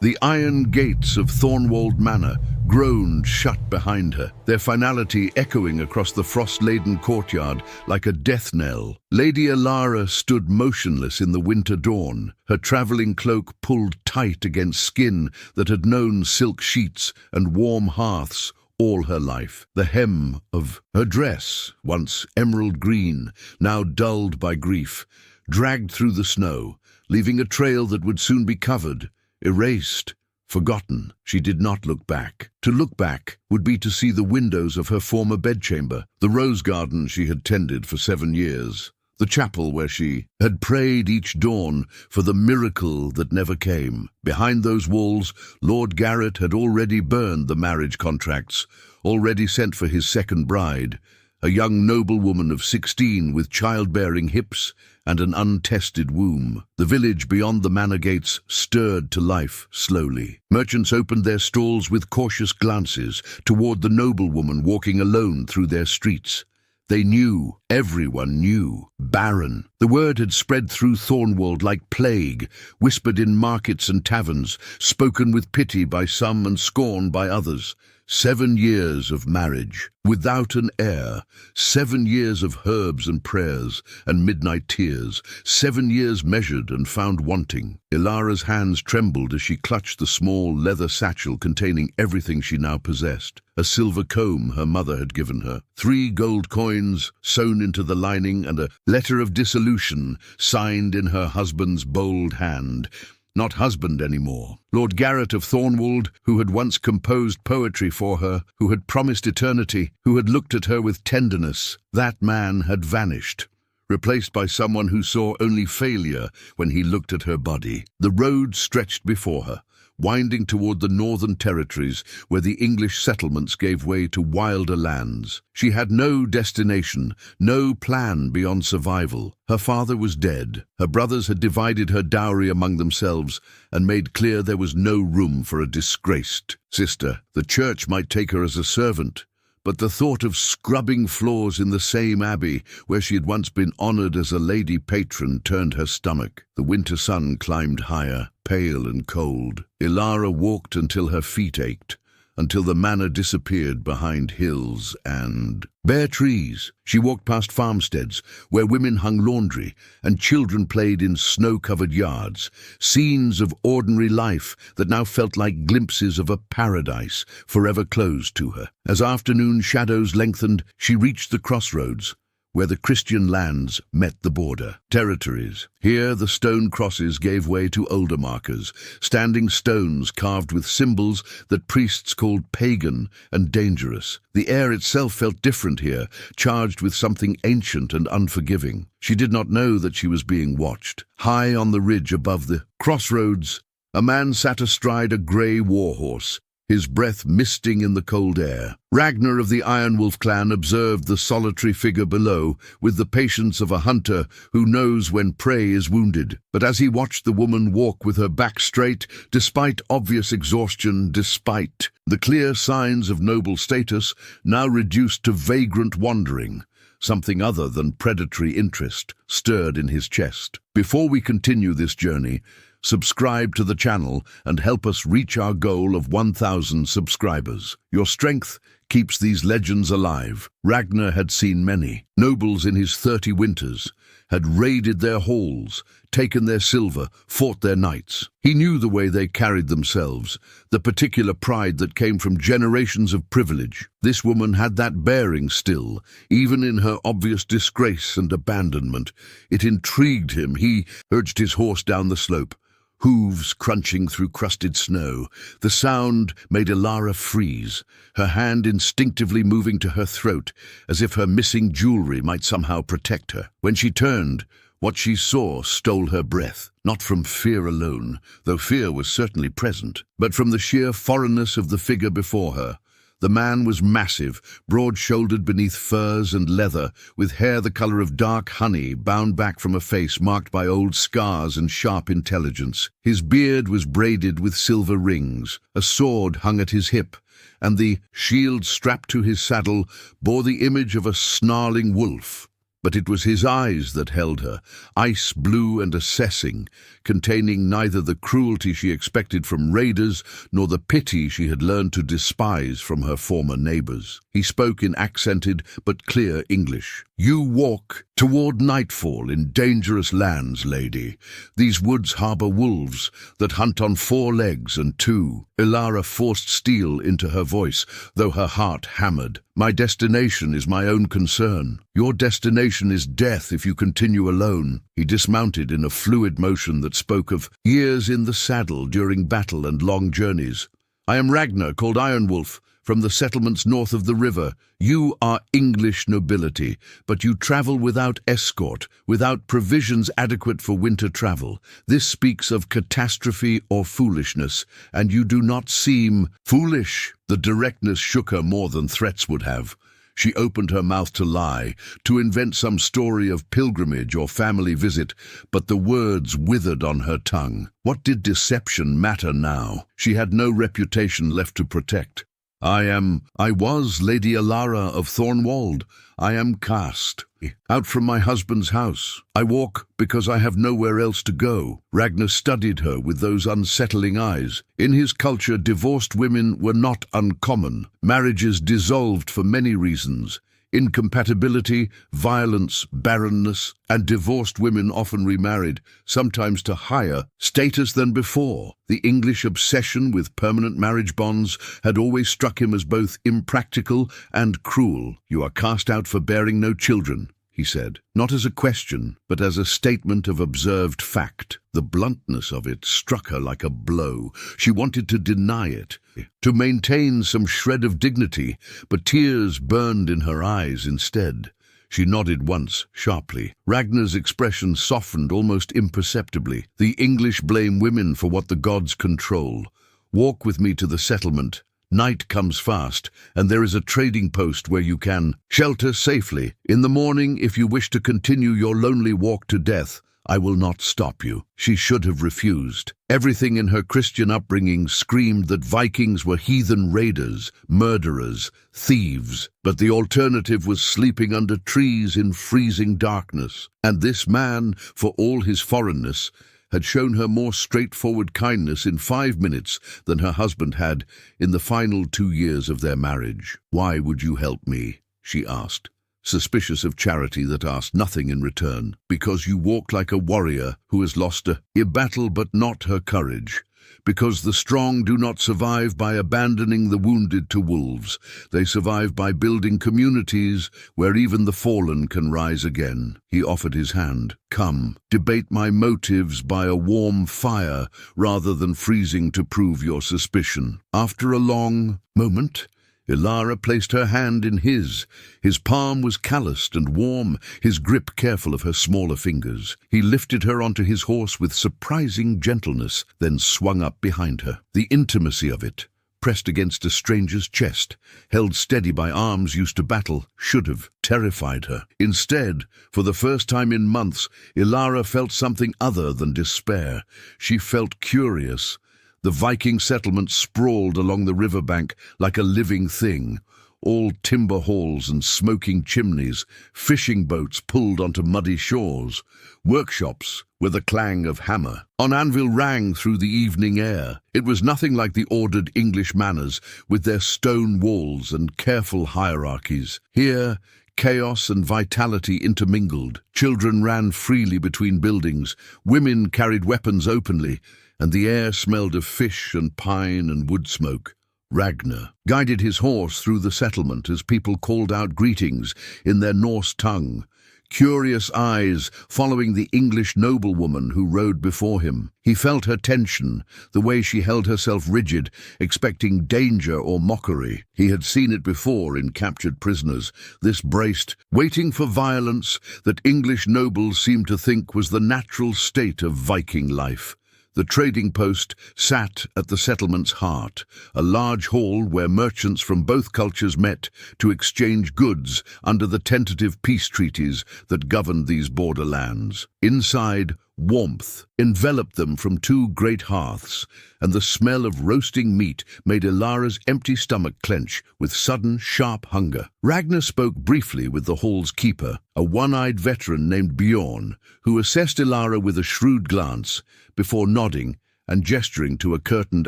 The iron gates of Thornwold Manor groaned shut behind her, their finality echoing across the frost-laden courtyard like a death knell. Lady Elara stood motionless in the winter dawn, her travelling cloak pulled tight against skin that had known silk sheets and warm hearths all her life. The hem of her dress, once emerald green, now dulled by grief, dragged through the snow, leaving a trail that would soon be covered, erased, forgotten. She did not look back. To look back would be to see the windows of her former bedchamber, the rose garden she had tended for 7 years, the chapel where she had prayed each dawn for the miracle that never came. Behind those walls, Lord Garrett had already burned the marriage contracts, already sent for his second bride, a young noblewoman of 16 with childbearing hips and an untested womb. The village beyond the manor gates stirred to life slowly. Merchants opened their stalls with cautious glances toward the noblewoman walking alone through their streets. They knew, everyone knew, Barren. The word had spread through Thornwold like plague, whispered in markets and taverns, spoken with pity by some and scorn by others. 7 years of marriage, without an heir, 7 years of herbs and prayers and midnight tears, 7 years measured and found wanting. Elara's hands trembled as she clutched the small leather satchel containing everything she now possessed. A silver comb her mother had given her, 3 gold coins sewn into the lining, and a letter of dissolution signed in her husband's bold hand. Not husband anymore. Lord Garrett of Thornwold, who had once composed poetry for her, who had promised eternity, who had looked at her with tenderness, that man had vanished, replaced by someone who saw only failure when he looked at her body. The road stretched before her, winding toward the northern territories where the English settlements gave way to wilder lands. She had no destination, no plan beyond survival. Her father was dead. Her brothers had divided her dowry among themselves and made clear there was no room for a disgraced sister. The church might take her as a servant, but the thought of scrubbing floors in the same abbey where she had once been honored as a lady patron turned her stomach. The winter sun climbed higher, pale and cold. Elara walked until her feet ached, until the manor disappeared behind hills and bare trees. She walked past farmsteads where women hung laundry and children played in snow-covered yards, scenes of ordinary life that now felt like glimpses of a paradise forever closed to her. As afternoon shadows lengthened, she reached the crossroads, where the Christian lands met the border territories. Here the stone crosses gave way to older markers, standing stones carved with symbols that priests called pagan and dangerous. The air itself felt different here, charged with something ancient and unforgiving. She did not know that she was being watched. High on the ridge above the crossroads, a man sat astride a grey warhorse, his breath misting in the cold air. Ragnor of the Ironwolf clan observed the solitary figure below with the patience of a hunter who knows when prey is wounded. But as he watched the woman walk with her back straight, despite obvious exhaustion, despite the clear signs of noble status, now reduced to vagrant wandering, something other than predatory interest stirred in his chest. Before we continue this journey, subscribe to the channel and help us reach our goal of 1,000 subscribers. Your strength keeps these legends alive. Ragnor had seen many. Nobles in his 30 winters had raided their halls, taken their silver, fought their knights. He knew the way they carried themselves, the particular pride that came from generations of privilege. This woman had that bearing still, even in her obvious disgrace and abandonment. It intrigued him. He urged his horse down the slope, hooves crunching through crusted snow. The sound made Elara freeze, her hand instinctively moving to her throat, as if her missing jewelry might somehow protect her. When she turned, what she saw stole her breath, not from fear alone, though fear was certainly present, but from the sheer foreignness of the figure before her. The man was massive, broad-shouldered beneath furs and leather, with hair the color of dark honey bound back from a face marked by old scars and sharp intelligence. His beard was braided with silver rings, a sword hung at his hip, and the shield strapped to his saddle bore the image of a snarling wolf. But it was his eyes that held her, ice blue and assessing, containing neither the cruelty she expected from raiders nor the pity she had learned to despise from her former neighbors. He spoke in accented but clear English. "You walk toward nightfall in dangerous lands, lady. These woods harbor wolves that hunt on 4 legs and 2. Elara forced steel into her voice, though her heart hammered. "My destination is my own concern. Your destination is death if you continue alone." He dismounted in a fluid motion that spoke of years in the saddle during battle and long journeys. "I am Ragnor, called Ironwolf, from the settlements north of the river. You are English nobility, but you travel without escort, without provisions adequate for winter travel. This speaks of catastrophe or foolishness, and you do not seem foolish." The directness shook her more than threats would have. She opened her mouth to lie, to invent some story of pilgrimage or family visit, but the words withered on her tongue. What did deception matter now? She had no reputation left to protect. I was Lady Elara of Thornwold. I am cast out from my husband's house. I walk because I have nowhere else to go." Ragnor studied her with those unsettling eyes. In his culture, divorced women were not uncommon. Marriages dissolved for many reasons. Incompatibility, violence, barrenness, and divorced women often remarried, sometimes to higher status than before. The English obsession with permanent marriage bonds had always struck him as both impractical and cruel. "You are cast out for bearing no children," he said, not as a question, but as a statement of observed fact. The bluntness of it struck her like a blow. She wanted to deny it, to maintain some shred of dignity, but tears burned in her eyes instead. She nodded once, sharply. Ragnar's expression softened almost imperceptibly. "The English blame women for what the gods control. Walk with me to the settlement. Night comes fast, and there is a trading post where you can shelter safely. In the morning, if you wish to continue your lonely walk to death, I will not stop you." She should have refused. Everything in her Christian upbringing screamed that Vikings were heathen raiders, murderers, thieves. But the alternative was sleeping under trees in freezing darkness. And this man, for all his foreignness, had shown her more straightforward kindness in 5 minutes than her husband had in the final 2 years of their marriage. "Why would you help me?" she asked, suspicious of charity that asked nothing in return. "Because you walk like a warrior who has lost a battle but not her courage. Because the strong do not survive by abandoning the wounded to wolves. They survive by building communities where even the fallen can rise again." He offered his hand. "Come, debate my motives by a warm fire rather than freezing to prove your suspicion." After a long moment, Elara placed her hand in his. His palm was calloused and warm, his grip careful of her smaller fingers. He lifted her onto his horse with surprising gentleness, then swung up behind her. The intimacy of it, pressed against a stranger's chest, held steady by arms used to battle, should have terrified her. Instead, for the first time in months, Elara felt something other than despair. She felt curious. The Viking settlement sprawled along the riverbank like a living thing. All timber halls and smoking chimneys, fishing boats pulled onto muddy shores, workshops with a clang of hammer. An anvil rang through the evening air. It was nothing like the ordered English manors, with their stone walls and careful hierarchies. Here, chaos and vitality intermingled. Children ran freely between buildings, women carried weapons openly, and the air smelled of fish and pine and wood smoke. Ragnor guided his horse through the settlement as people called out greetings in their Norse tongue, curious eyes following the English noblewoman who rode before him. He felt her tension, the way she held herself rigid, expecting danger or mockery. He had seen it before in captured prisoners, this braced, waiting for violence that English nobles seemed to think was the natural state of Viking life. The trading post sat at the settlement's heart, a large hall where merchants from both cultures met to exchange goods under the tentative peace treaties that governed these borderlands. Inside, Warmth enveloped them from two great hearths, and the smell of roasting meat made Elara's empty stomach clench with sudden, sharp hunger. Ragnor spoke briefly with the hall's keeper, a one-eyed veteran named Bjorn, who assessed Elara with a shrewd glance before nodding and gesturing to a curtained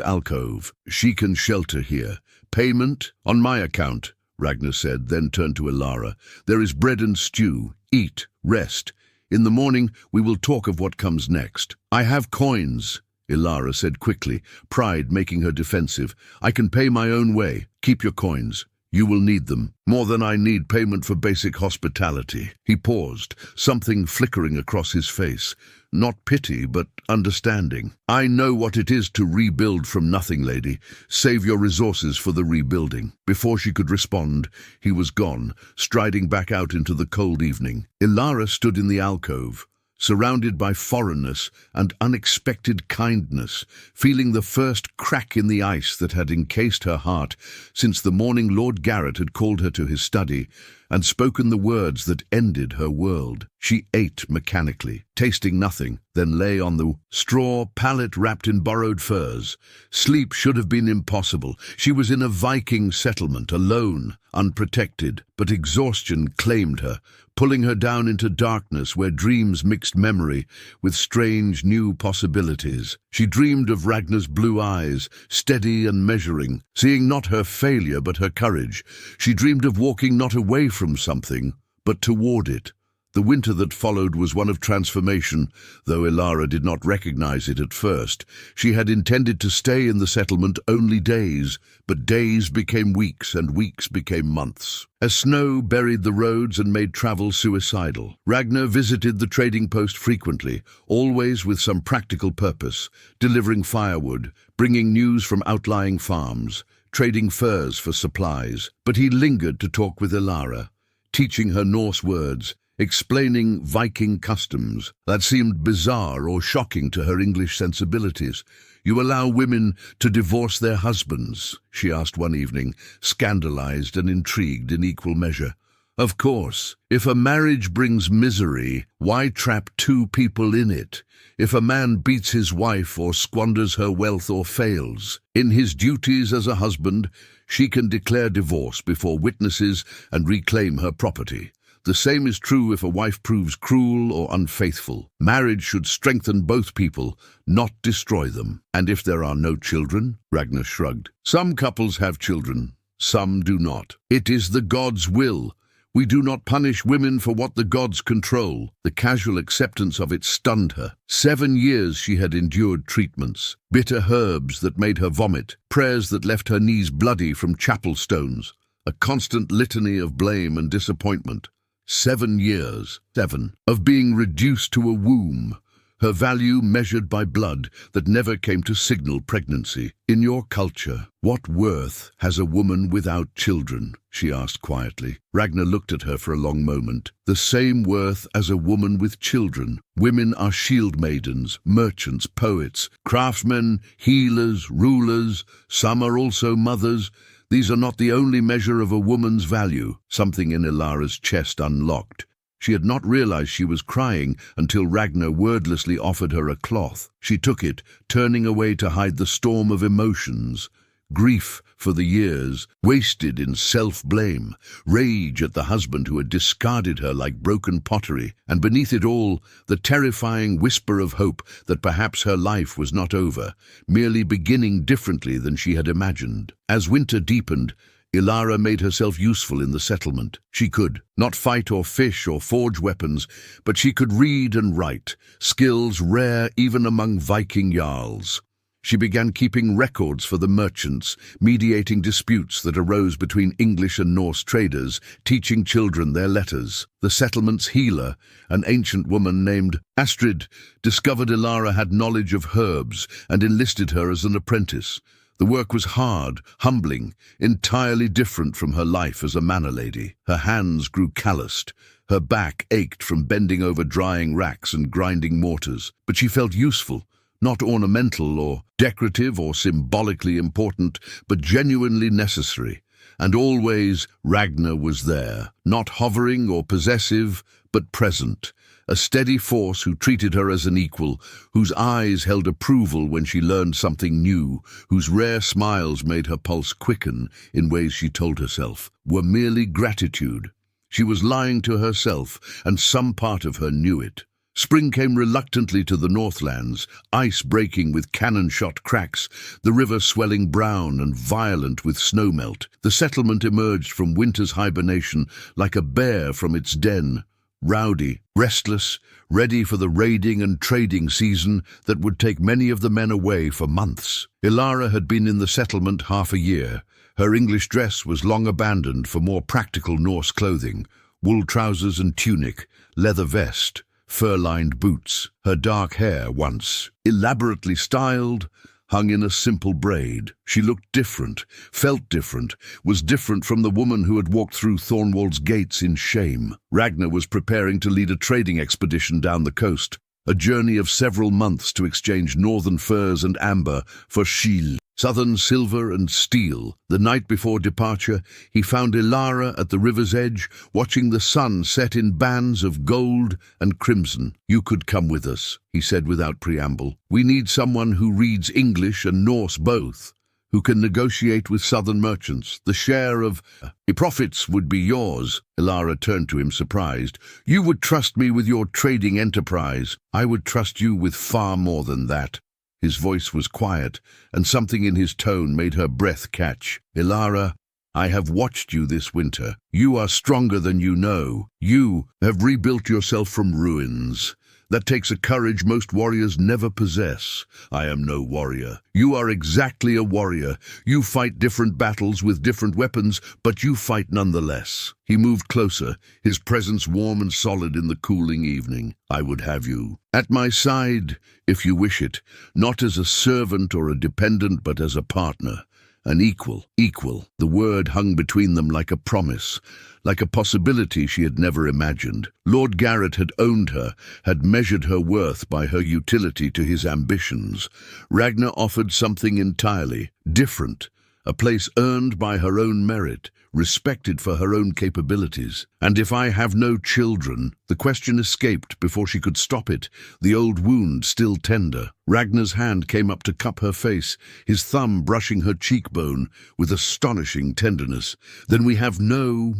alcove. "She can shelter here. Payment on my account," Ragnor said, then turned to Elara. "There is bread and stew. Eat, rest. In the morning we will talk of what comes next." "I have coins," Elara said quickly, pride making her defensive. "I can pay my own way. Keep your coins. You will need them. More than I need payment for basic hospitality." He paused, something flickering across his face. Not pity, but understanding. "I know what it is to rebuild from nothing, lady. Save your resources for the rebuilding." Before she could respond, he was gone, striding back out into the cold evening. Elara stood in the alcove, surrounded by foreignness and unexpected kindness, feeling the first crack in the ice that had encased her heart since the morning Lord Garrett had called her to his study and spoken the words that ended her world. She ate mechanically, tasting nothing, then lay on the straw pallet wrapped in borrowed furs. Sleep should have been impossible. She was in a Viking settlement, alone, unprotected, but exhaustion claimed her, pulling her down into darkness where dreams mixed memory with strange new possibilities. She dreamed of Ragnar's blue eyes, steady and measuring, seeing not her failure but her courage. She dreamed of walking not away from something, but toward it. The winter that followed was one of transformation, though Elara did not recognize it at first. She had intended to stay in the settlement only days, but days became weeks and weeks became months. As snow buried the roads and made travel suicidal, Ragnor visited the trading post frequently, always with some practical purpose, delivering firewood, bringing news from outlying farms, trading furs for supplies. But he lingered to talk with Elara, teaching her Norse words, explaining Viking customs that seemed bizarre or shocking to her English sensibilities. "You allow women to divorce their husbands?" she asked one evening, scandalized and intrigued in equal measure. "Of course. If a marriage brings misery, why trap two people in it? If a man beats his wife or squanders her wealth or fails in his duties as a husband, she can declare divorce before witnesses and reclaim her property. The same is true if a wife proves cruel or unfaithful. Marriage should strengthen both people, not destroy them." "And if there are no children?" Ragnor shrugged. "Some couples have children, some do not. It is the gods' will. We do not punish women for what the gods control." The casual acceptance of it stunned her. 7 years she had endured treatments, bitter herbs that made her vomit, prayers that left her knees bloody from chapel stones, a constant litany of blame and disappointment. 7 years, of being reduced to a womb, her value measured by blood that never came to signal pregnancy. "In your culture, what worth has a woman without children?" she asked quietly. Ragnor looked at her for a long moment. "The same worth as a woman with children. Women are shield maidens, merchants, poets, craftsmen, healers, rulers. Some are also mothers. These are not the only measure of a woman's value." Something in Elara's chest unlocked. She had not realized she was crying until Ragnor wordlessly offered her a cloth. She took it, turning away to hide the storm of emotions. Grief for the years wasted in self-blame, rage at the husband who had discarded her like broken pottery, and beneath it all, the terrifying whisper of hope that perhaps her life was not over, merely beginning differently than she had imagined. As winter deepened, Elara made herself useful in the settlement. She could not fight or fish or forge weapons, but she could read and write, skills rare even among Viking jarls. She began keeping records for the merchants, mediating disputes that arose between English and Norse traders, teaching children their letters. The settlement's healer, an ancient woman named Astrid, discovered Elara had knowledge of herbs and enlisted her as an apprentice. The work was hard, humbling, entirely different from her life as a manor lady. Her hands grew calloused. Her back ached from bending over drying racks and grinding mortars. But she felt useful. Not ornamental or decorative or symbolically important, but genuinely necessary. And always Ragnor was there, not hovering or possessive, but present, a steady force who treated her as an equal, whose eyes held approval when she learned something new, whose rare smiles made her pulse quicken in ways she told herself were merely gratitude. She was lying to herself, and some part of her knew it. Spring came reluctantly to the Northlands, ice breaking with cannon-shot cracks, the river swelling brown and violent with snowmelt. The settlement emerged from winter's hibernation like a bear from its den, rowdy, restless, ready for the raiding and trading season that would take many of the men away for months. Elara had been in the settlement half a year. Her English dress was long abandoned for more practical Norse clothing, wool trousers and tunic, leather vest, fur-lined boots. Her dark hair, once elaborately styled, hung in a simple braid. She looked different, felt different, was different from the woman who had walked through Thornwald's gates in shame. Ragnor was preparing to lead a trading expedition down the coast, a journey of several months to exchange northern furs and amber for shield, southern silver and steel. The night before departure, he found Elara at the river's edge, watching the sun set in bands of gold and crimson. "You could come with us," he said without preamble. "We need someone who reads English and Norse both, who can negotiate with southern merchants. The share of profits would be yours." Elara turned to him, surprised. "You would trust me with your trading enterprise. I would trust you with far more than that." His voice was quiet, and something in his tone made her breath catch. "Elara, I have watched you this winter. You are stronger than you know. You have rebuilt yourself from ruins. That takes a courage most warriors never possess. I am no warrior. You are exactly a warrior. You fight different battles with different weapons, but you fight nonetheless." He moved closer, his presence warm and solid in the cooling evening. "I would have you at my side, if you wish it, not as a servant or a dependent, but as a partner. An equal. The word hung between them like a promise, like a possibility she had never imagined. Lord Garrett had owned her, had measured her worth by her utility to his ambitions. Ragnor offered something entirely different, a place earned by her own merit, respected for her own capabilities. "And if I have no children?" The question escaped before she could stop it, the old wound still tender. Ragnar's hand came up to cup her face, his thumb brushing her cheekbone with astonishing tenderness. "Then we have no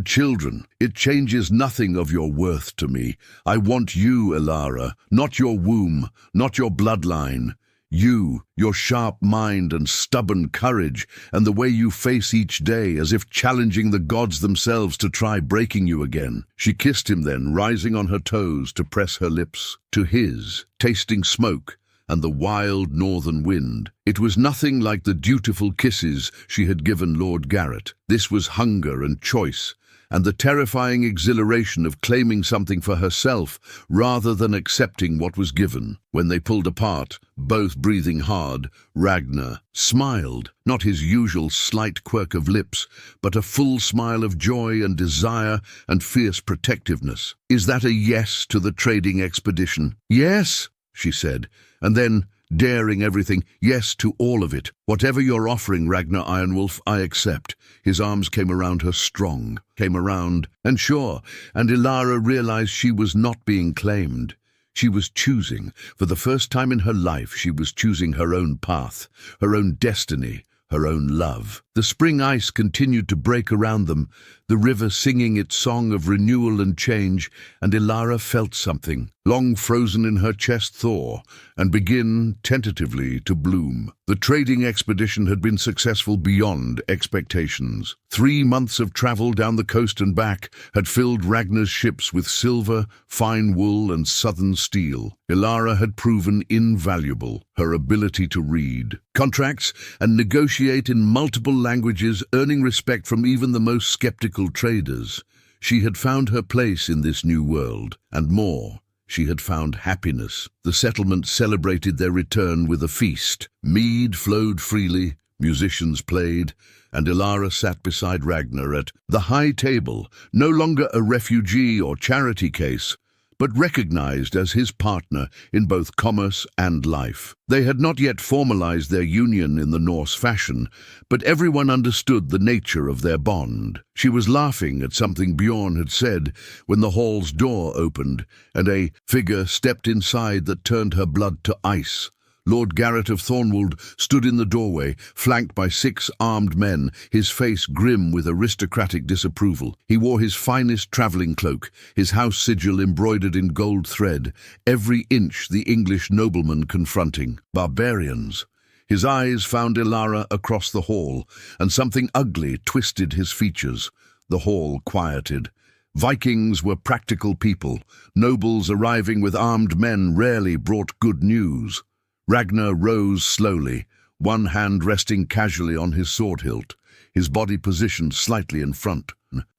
children. It changes nothing of your worth to me. I want you, Elara, not your womb, not your bloodline. You, your sharp mind and stubborn courage, and the way you face each day as if challenging the gods themselves to try breaking you again." She kissed him then, rising on her toes to press her lips to his, tasting smoke and the wild northern wind. It was nothing like the dutiful kisses she had given Lord Garrett. This was hunger and choice, and the terrifying exhilaration of claiming something for herself rather than accepting what was given. When they pulled apart, both breathing hard, Ragnor smiled, not his usual slight quirk of lips, but a full smile of joy and desire and fierce protectiveness. "Is that a yes to the trading expedition?" "Yes," she said, and then, daring everything, "Yes to all of it. Whatever you're offering, Ragnor Ironwolf, I accept." His arms came around her strong, and sure, and Elara realized she was not being claimed. She was choosing. For the first time in her life, she was choosing her own path, her own destiny, her own love. The spring ice continued to break around them, the river singing its song of renewal and change, and Elara felt something, long frozen in her chest thaw, and begin, tentatively, to bloom. The trading expedition had been successful beyond expectations. 3 months of travel down the coast and back had filled Ragnar's ships with silver, fine wool, and southern steel. Elara had proven invaluable, her ability to read contracts and negotiate in multiple languages, earning respect from even the most skeptical traders. She had found her place in this new world, and more. She had found happiness. The settlement celebrated their return with a feast. Mead flowed freely, musicians played, and Elara sat beside Ragnor at the high table, no longer a refugee or charity case, but recognized as his partner in both commerce and life. They had not yet formalized their union in the Norse fashion, but everyone understood the nature of their bond. She was laughing at something Bjorn had said when the hall's door opened, and a figure stepped inside that turned her blood to ice. Lord Garrett of Thornwold stood in the doorway, flanked by 6 armed men, his face grim with aristocratic disapproval. He wore his finest travelling cloak, his house sigil embroidered in gold thread, every inch the English nobleman confronting. Barbarians. His eyes found Elara across the hall, and something ugly twisted his features. The hall quieted. Vikings were practical people. Nobles arriving with armed men rarely brought good news. Ragnor rose slowly, one hand resting casually on his sword hilt, his body positioned slightly in front.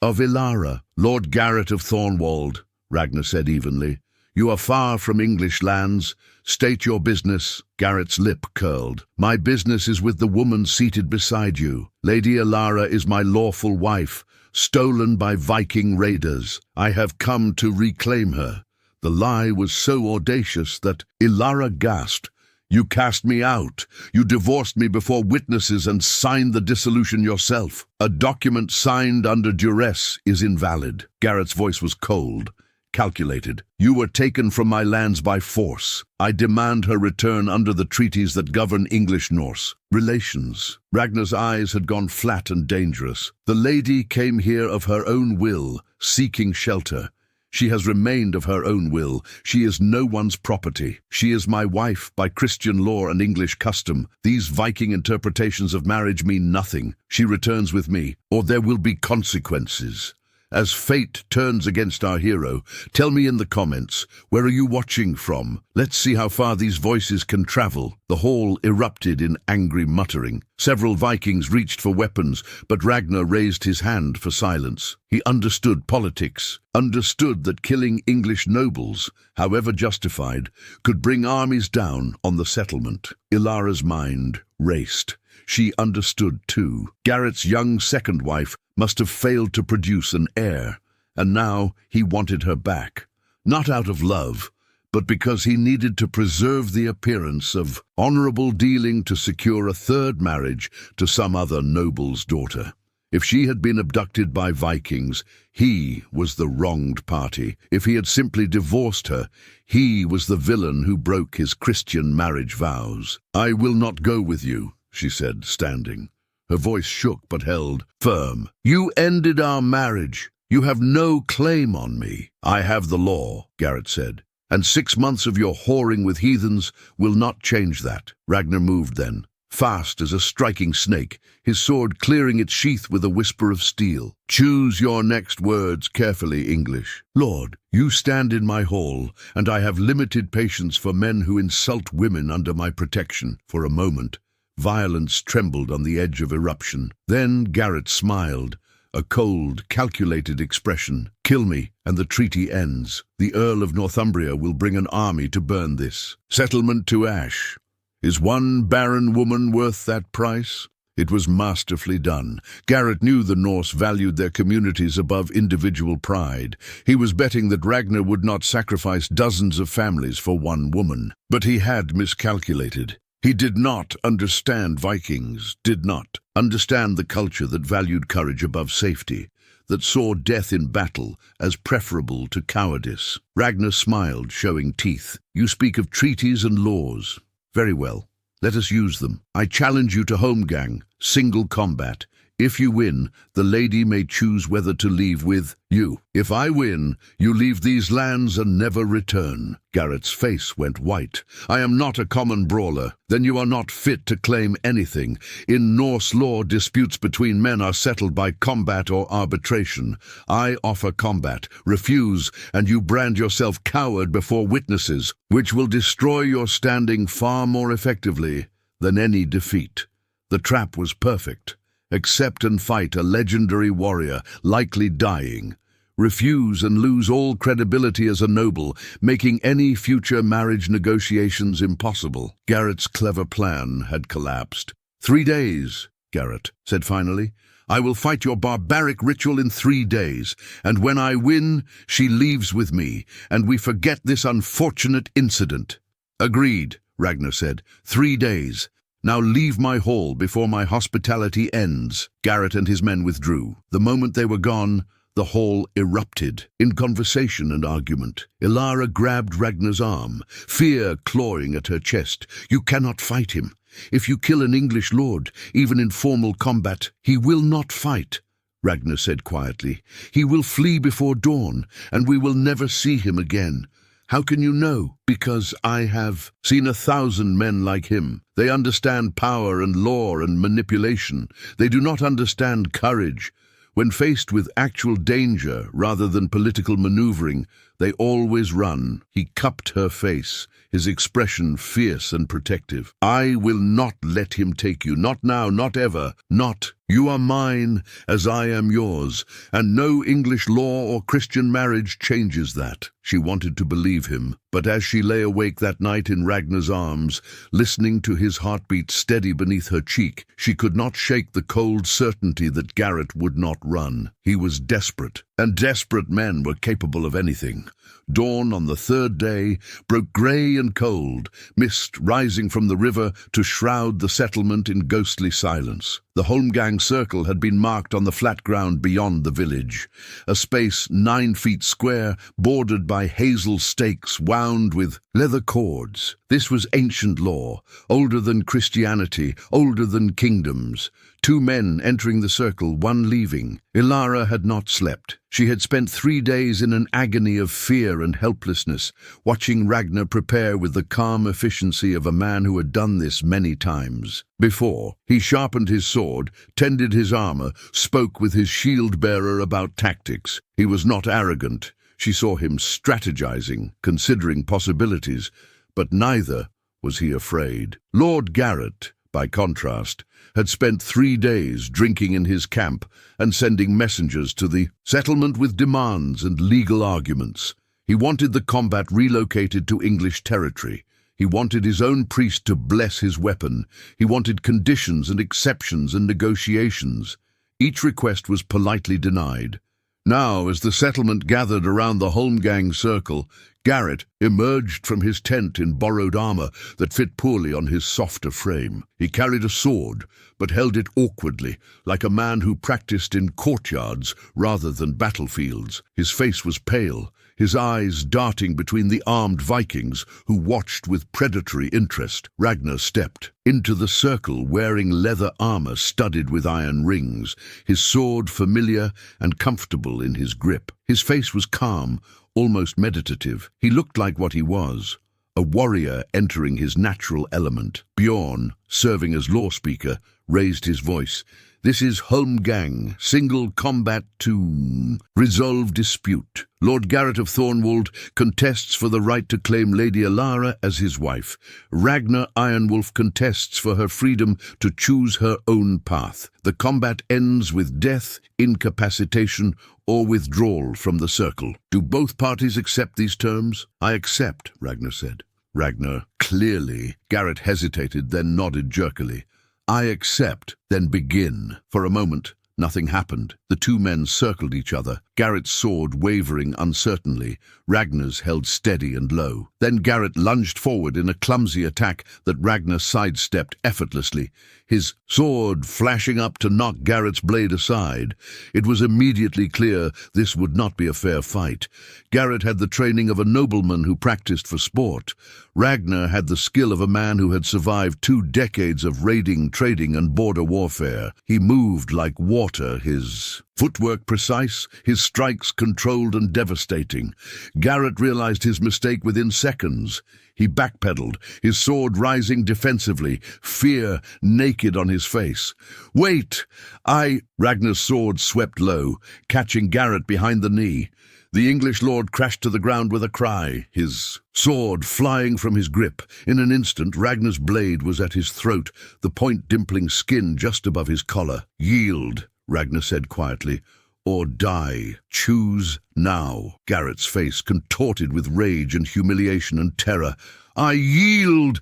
"Of Elara, Lord Garrett of Thornwold," Ragnor said evenly. "You are far from English lands. State your business." Garrett's lip curled. "My business is with the woman seated beside you. Lady Elara is my lawful wife, stolen by Viking raiders. I have come to reclaim her." The lie was so audacious that Elara gasped. "You cast me out. You divorced me before witnesses and signed the dissolution yourself. A document signed under duress is invalid." Garrett's voice was cold, calculated. "You were taken from my lands by force. I demand her return under the treaties that govern English-Norse relations." Ragnar's eyes had gone flat and dangerous. "The lady came here of her own will, seeking shelter. She has remained of her own will. She is no one's property. She is my wife by Christian law and English custom. These Viking interpretations of marriage mean nothing. She returns with me, or there will be consequences. As fate turns against our hero, tell me in the comments, where are you watching from? Let's see how far these voices can travel." The hall erupted in angry muttering. Several Vikings reached for weapons, but Ragnor raised his hand for silence. He understood politics, understood that killing English nobles, however justified, could bring armies down on the settlement. Ilara's mind raced. She understood too. Garrett's young second wife must have failed to produce an heir, and now he wanted her back, not out of love, but because he needed to preserve the appearance of honorable dealing to secure a third marriage to some other noble's daughter. If she had been abducted by Vikings, he was the wronged party. If he had simply divorced her, he was the villain who broke his Christian marriage vows. "I will not go with you," she said, standing. Her voice shook but held firm. "You ended our marriage. You have no claim on me." "I have the law," Garrett said, "and 6 months of your whoring with heathens will not change that." Ragnor moved then, fast as a striking snake, his sword clearing its sheath with a whisper of steel. "Choose your next words carefully, English. Lord, you stand in my hall, and I have limited patience for men who insult women under my protection." For a moment, violence trembled on the edge of eruption. Then Garrett smiled, a cold, calculated expression. "Kill me, and the treaty ends. The Earl of Northumbria will bring an army to burn this settlement to ash. Is one barren woman worth that price?" It was masterfully done. Garrett knew the Norse valued their communities above individual pride. He was betting that Ragnor would not sacrifice dozens of families for one woman. But he had miscalculated. He did not understand Vikings, did not understand the culture that valued courage above safety, that saw death in battle as preferable to cowardice. Ragnor smiled, showing teeth. "You speak of treaties and laws. Very well. Let us use them. I challenge you to holmgang, single combat. If you win, the lady may choose whether to leave with you. If I win, you leave these lands and never return." Garrett's face went white. "I am not a common brawler. Then you are not fit to claim anything. In Norse law, disputes between men are settled by combat or arbitration. I offer combat. Refuse, and you brand yourself coward before witnesses, which will destroy your standing far more effectively than any defeat." The trap was perfect. Accept and fight a legendary warrior, likely dying. Refuse and lose all credibility as a noble, making any future marriage negotiations impossible. Garrett's clever plan had collapsed. 3 days. Garrett said finally. "I will fight your barbaric ritual in 3 days, and when I win, she leaves with me, and we forget this unfortunate incident." "Agreed," Ragnor said. 3 days. Now leave my hall before my hospitality ends." Garrett and his men withdrew. The moment they were gone, the hall erupted in conversation and argument. Elara grabbed Ragnar's arm, fear clawing at her chest. "You cannot fight him. If you kill an English lord, even in formal combat, he will not fight," Ragnor said quietly. "He will flee before dawn, and we will never see him again." "How can you know?" "Because I have seen 1,000 men like him. They understand power and law and manipulation. They do not understand courage. When faced with actual danger rather than political maneuvering, they always run." He cupped her face, his expression fierce and protective. "I will not let him take you, not now, not ever, not. You are mine as I am yours, and no English law or Christian marriage changes that." She wanted to believe him, but as she lay awake that night in Ragnar's arms, listening to his heartbeat steady beneath her cheek, she could not shake the cold certainty that Garrett would not run. He was desperate, and desperate men were capable of anything. Dawn on the 3rd day broke grey and cold, mist rising from the river to shroud the settlement in ghostly silence. The Holmgang circle had been marked on the flat ground beyond the village, a space 9 feet square, bordered by hazel stakes wound with leather cords. This was ancient law, older than Christianity, older than kingdoms. 2 men entering the circle, 1 leaving. Elara had not slept. She had spent 3 days in an agony of fear and helplessness, watching Ragnor prepare with the calm efficiency of a man who had done this many times before. He sharpened his sword, tended his armor, spoke with his shield-bearer about tactics. He was not arrogant. She saw him strategizing, considering possibilities, but neither was he afraid. Lord Garrett, by contrast, had spent 3 days drinking in his camp and sending messengers to the settlement with demands and legal arguments. He wanted the combat relocated to English territory. He wanted his own priest to bless his weapon. He wanted conditions and exceptions and negotiations. Each request was politely denied. Now, as the settlement gathered around the Holmgang circle, Garrett emerged from his tent in borrowed armor that fit poorly on his softer frame. He carried a sword, but held it awkwardly, like a man who practiced in courtyards rather than battlefields. His face was pale, his eyes darting between the armed Vikings who watched with predatory interest. Ragnor stepped into the circle wearing leather armor studded with iron rings, his sword familiar and comfortable in his grip. His face was calm, almost meditative. He looked like what he was, a warrior entering his natural element. Bjorn, serving as law speaker, raised his voice. "This is Holmgang, single combat to resolve dispute. Lord Garrett of Thornwold contests for the right to claim Lady Elara as his wife. Ragnor Ironwolf contests for her freedom to choose her own path. The combat ends with death, incapacitation, or withdrawal from the circle. Do both parties accept these terms?" "I accept," Ragnor said. Ragnor, clearly. Garrett hesitated, then nodded jerkily. "I accept, then begin." For a moment, nothing happened. The 2 men circled each other, Garrett's sword wavering uncertainly, Ragnar's held steady and low. Then Garrett lunged forward in a clumsy attack that Ragnor sidestepped effortlessly, his sword flashing up to knock Garrett's blade aside. It was immediately clear this would not be a fair fight. Garrett had the training of a nobleman who practiced for sport. Ragnor had the skill of a man who had survived 2 decades of raiding, trading, and border warfare. He moved like water, his footwork precise, his strikes controlled and devastating. Garrett realized his mistake within seconds. He backpedaled, his sword rising defensively, fear naked on his face. "Wait! Ragnar's sword swept low, catching Garrett behind the knee. The English lord crashed to the ground with a cry, his sword flying from his grip. In an instant, Ragnar's blade was at his throat, the point dimpling skin just above his collar. "Yield," Ragnor said quietly, "or die. Choose now." Garrett's face contorted with rage and humiliation and terror. I yield,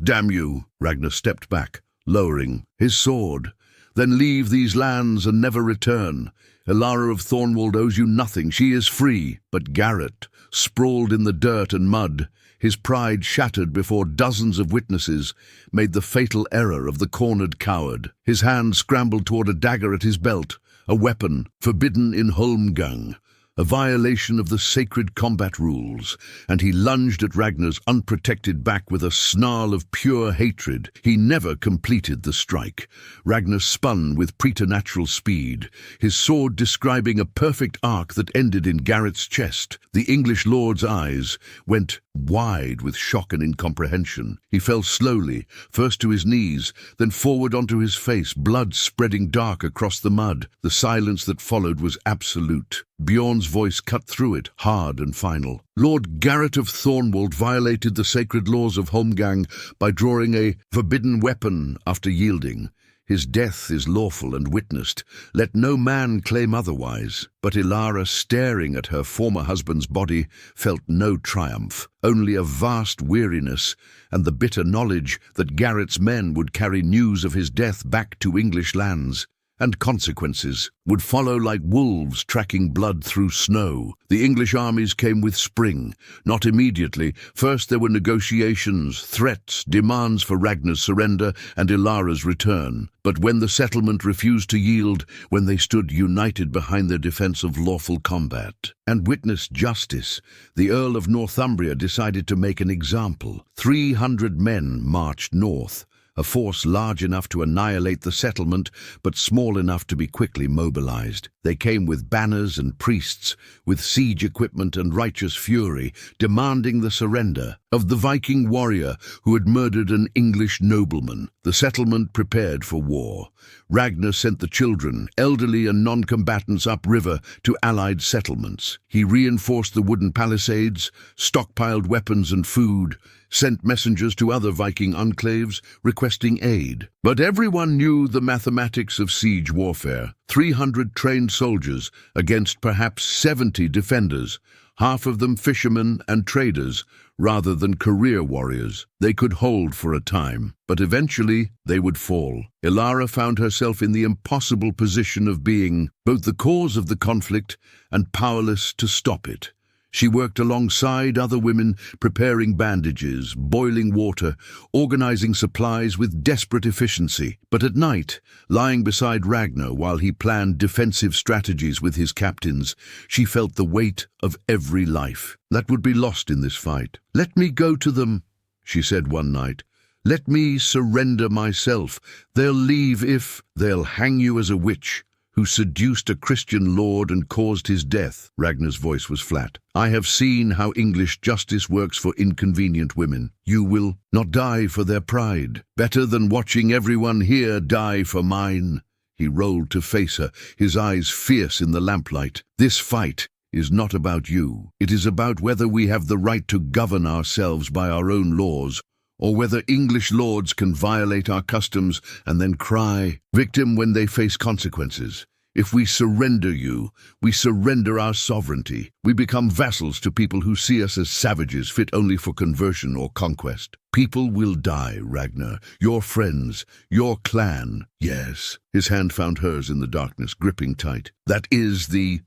damn you!" Ragnor stepped back, lowering his sword. "Then leave these lands and never return. Elara of Thornwald owes you nothing. She is free." But Garrett, sprawled in the dirt and mud, his pride shattered before dozens of witnesses, made the fatal error of the cornered coward. His hand scrambled toward a dagger at his belt, a weapon forbidden in Holmgang, a violation of the sacred combat rules, and he lunged at Ragnar's unprotected back with a snarl of pure hatred. He never completed the strike. Ragnar spun with preternatural speed, his sword describing a perfect arc that ended in Garrett's chest. The English lord's eyes went wide with shock and incomprehension. He fell slowly, first to his knees, then forward onto his face, blood spreading dark across the mud. The silence that followed was absolute. Bjorn's voice cut through it, hard and final. "Lord Garrett of Thornwald violated the sacred laws of Holmgang by drawing a forbidden weapon after yielding. His death is lawful and witnessed. Let no man claim otherwise." But Elara, staring at her former husband's body, felt no triumph, only a vast weariness and the bitter knowledge that Garrett's men would carry news of his death back to English lands. And consequences would follow like wolves tracking blood through snow. The English armies came with spring, not immediately. First there were negotiations, threats, demands for Ragnar's surrender and Elara's return. But when the settlement refused to yield, when they stood united behind their defense of lawful combat and witnessed justice, the Earl of Northumbria decided to make an example. 300 men marched north, a force large enough to annihilate the settlement, but small enough to be quickly mobilized. They came with banners and priests, with siege equipment and righteous fury, demanding the surrender of the Viking warrior who had murdered an English nobleman. The settlement prepared for war. Ragnar sent the children, elderly and non-combatants upriver to allied settlements. He reinforced the wooden palisades, stockpiled weapons and food, sent messengers to other Viking enclaves requesting aid. But everyone knew the mathematics of siege warfare. 300 trained soldiers against perhaps 70 defenders, half of them fishermen and traders, rather than career warriors. They could hold for a time, but eventually they would fall. Elara found herself in the impossible position of being both the cause of the conflict and powerless to stop it. She worked alongside other women, preparing bandages, boiling water, organizing supplies with desperate efficiency. But at night, lying beside Ragnar while he planned defensive strategies with his captains, she felt the weight of every life that would be lost in this fight. "Let me go to them," she said one night. "Let me surrender myself. They'll leave if they'll hang you as a witch who seduced a Christian lord and caused his death." Ragnar's voice was flat. "I have seen how English justice works for inconvenient women. You will not die for their pride. Better than watching everyone here die for mine." He rolled to face her, his eyes fierce in the lamplight. "This fight is not about you. It is about whether we have the right to govern ourselves by our own laws, or whether English lords can violate our customs and then cry victim when they face consequences. If we surrender you, we surrender our sovereignty. We become vassals to people who see us as savages fit only for conversion or conquest. People will die, Ragnar. Your friends, your clan." "Yes." His hand found hers in the darkness, gripping tight. "That is the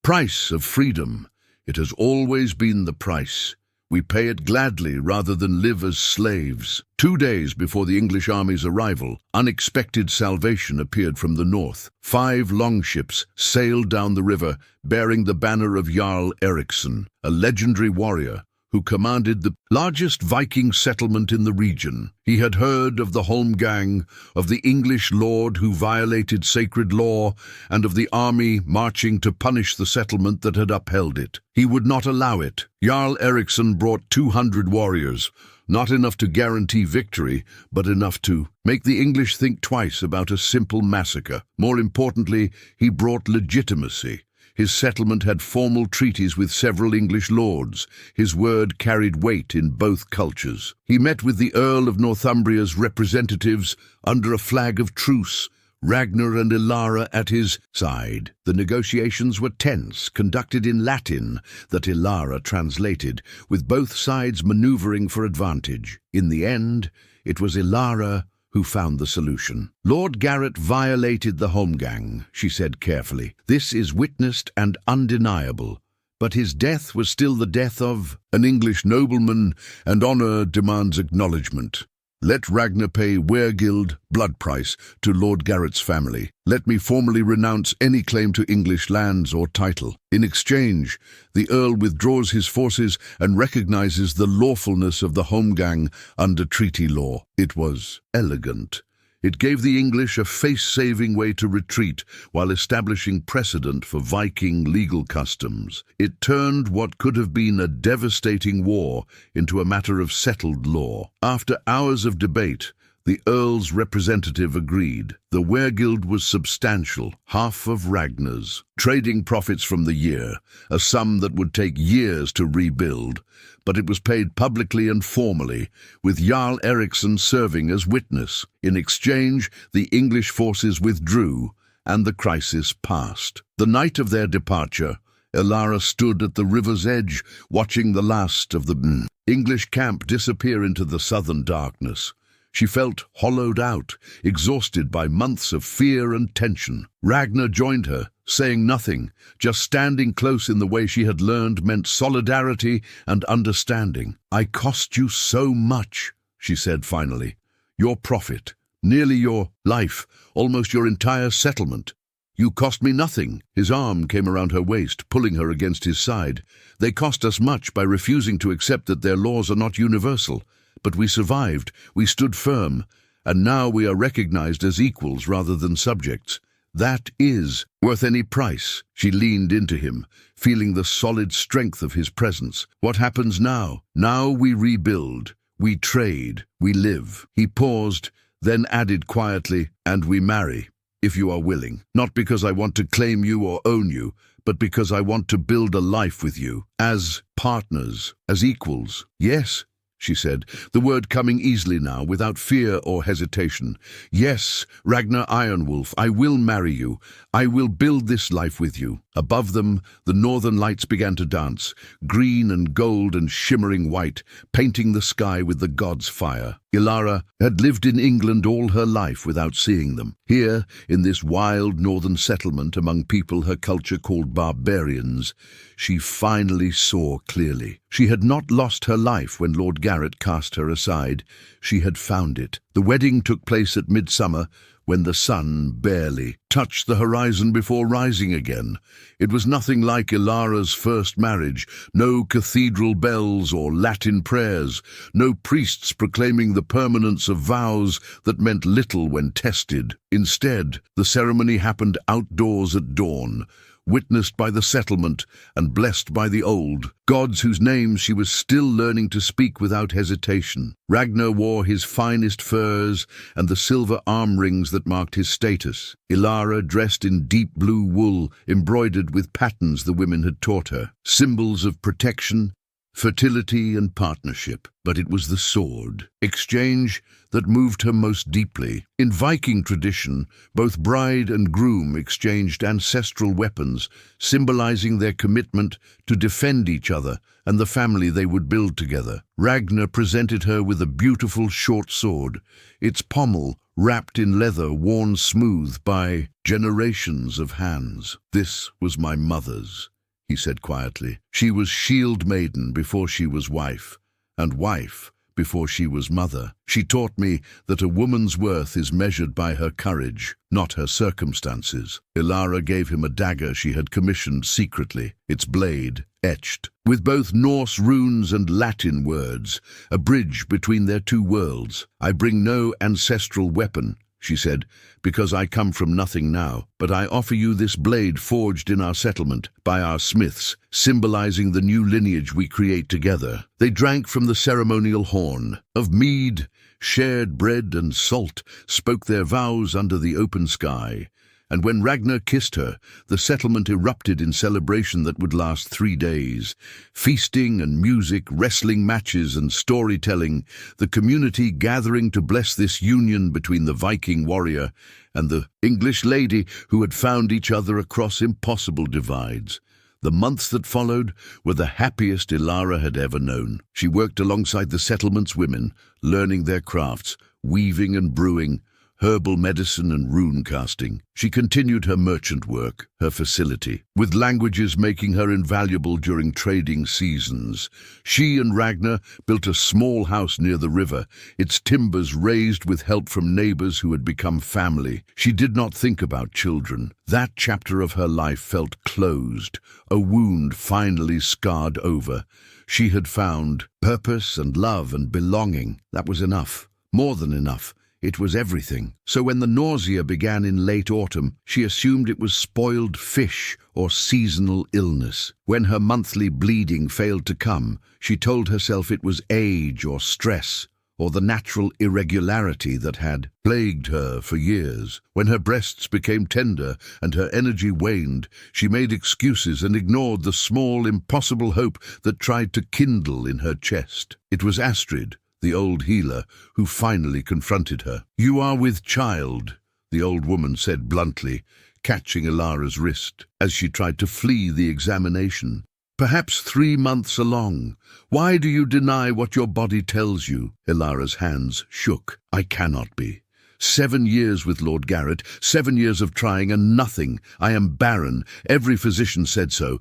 price of freedom. It has always been the price. We pay it gladly rather than live as slaves." 2 days before the English army's arrival, unexpected salvation appeared from the north. 5 longships sailed down the river, bearing the banner of Jarl Eriksson, a legendary warrior who commanded the largest Viking settlement in the region. He had heard of the Holmgang, of the English lord who violated sacred law, and of the army marching to punish the settlement that had upheld it. He would not allow it. Jarl Eriksson brought 200 warriors, not enough to guarantee victory, but enough to make the English think twice about a simple massacre. More importantly, he brought legitimacy. His settlement had formal treaties with several English lords. His word carried weight in both cultures. He met with the Earl of Northumbria's representatives under a flag of truce, Ragnor and Elara at his side. The negotiations were tense, conducted in Latin that Elara translated, with both sides maneuvering for advantage. In the end, it was Elara who found the solution. Lord Garrett violated the holmgang, she said carefully. This is witnessed and undeniable. But his death was still the death of an English nobleman, and honor demands acknowledgement. Let Ragnor pay weregild blood price to Lord Garrett's family. Let me formally renounce any claim to English lands or title. In exchange, the Earl withdraws his forces and recognizes the lawfulness of the holmgang under treaty law. It was elegant. It gave the English a face-saving way to retreat while establishing precedent for Viking legal customs. It turned what could have been a devastating war into a matter of settled law. After hours of debate, the Earl's representative agreed. The weregild was substantial, half of Ragnar's. Trading profits from the year, a sum that would take years to rebuild, but it was paid publicly and formally, with Jarl Eriksson serving as witness. In exchange, the English forces withdrew, and the crisis passed. The night of their departure, Elara stood at the river's edge, watching the last of the English camp disappear into the southern darkness. She felt hollowed out, exhausted by months of fear and tension. Ragnor joined her, saying nothing, just standing close in the way she had learned meant solidarity and understanding. "I cost you so much," she said finally. "Your profit, nearly your life, almost your entire settlement. You cost me nothing." His arm came around her waist, pulling her against his side. "They cost us much by refusing to accept that their laws are not universal. But we survived, we stood firm, and now we are recognized as equals rather than subjects. That is worth any price." She leaned into him, feeling the solid strength of his presence. "What happens now? Now we rebuild, we trade, we live." He paused, then added quietly, "And we marry, if you are willing. Not because I want to claim you or own you, but because I want to build a life with you, as partners, as equals." "Yes," she said, the word coming easily now, without fear or hesitation. "Yes, Ragnor Ironwolf, I will marry you. I will build this life with you." Above them, the northern lights began to dance, green and gold and shimmering white, painting the sky with the gods' fire. Elara had lived in England all her life without seeing them. Here, in this wild northern settlement among people her culture called barbarians, she finally saw clearly. She had not lost her life when Lord Garrett cast her aside. She had found it. The wedding took place at midsummer, when the sun barely touched the horizon before rising again. It was nothing like Elara's first marriage, no cathedral bells or Latin prayers, no priests proclaiming the permanence of vows that meant little when tested. Instead, the ceremony happened outdoors at dawn, witnessed by the settlement and blessed by the old, gods whose names she was still learning to speak without hesitation. Ragnor wore his finest furs and the silver arm rings that marked his status. Elara dressed in deep blue wool embroidered with patterns the women had taught her, symbols of protection, fertility and partnership. But it was the sword exchange that moved her most deeply. In Viking tradition, both bride and groom exchanged ancestral weapons, symbolizing their commitment to defend each other and the family they would build together. Ragnor presented her with a beautiful short sword, its pommel wrapped in leather worn smooth by generations of hands. "This was my mother's," he said quietly. "She was shield maiden before she was wife, and wife before she was mother. She taught me that a woman's worth is measured by her courage, not her circumstances." Elara gave him a dagger she had commissioned secretly, its blade etched with both Norse runes and Latin words, a bridge between their two worlds. "I bring no ancestral weapon," she said, "because I come from nothing now, but I offer you this blade forged in our settlement by our smiths, symbolizing the new lineage we create together." They drank from the ceremonial horn. Of mead, shared bread and salt, spoke their vows under the open sky. And when Ragnor kissed her, the settlement erupted in celebration that would last 3 days. Feasting and music, wrestling matches and storytelling, the community gathering to bless this union between the Viking warrior and the English lady who had found each other across impossible divides. The months that followed were the happiest Elara had ever known. She worked alongside the settlement's women, learning their crafts, weaving and brewing, herbal medicine and rune casting. She continued her merchant work, her facility, with languages making her invaluable during trading seasons. She and Ragnor built a small house near the river, its timbers raised with help from neighbors who had become family. She did not think about children. That chapter of her life felt closed, a wound finally scarred over. She had found purpose and love and belonging. That was enough, more than enough. It was everything. So when the nausea began in late autumn, she assumed it was spoiled fish or seasonal illness. When her monthly bleeding failed to come, she told herself it was age or stress or the natural irregularity that had plagued her for years. When her breasts became tender and her energy waned, she made excuses and ignored the small, impossible hope that tried to kindle in her chest. It was Astrid, the old healer, who finally confronted her. "You are with child," the old woman said bluntly, catching Elara's wrist as she tried to flee the examination. "Perhaps 3 months along. Why do you deny what your body tells you?" Elara's hands shook. "I cannot be. 7 years with Lord Garrett, 7 years of trying and nothing. I am barren. Every physician said so.